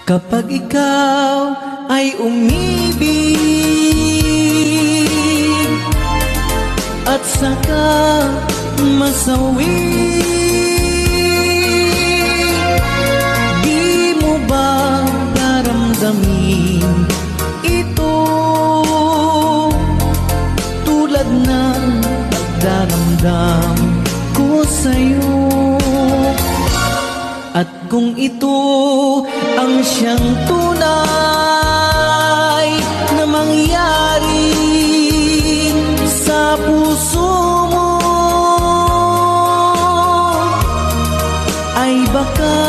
Kapag ikaw ay umibig at saka masawi, di mo ba daramdamin ito tulad ng pagdaramdam ko sa'yo? At kung ito ang siyang tunay na mangyari sa puso mo, ay baka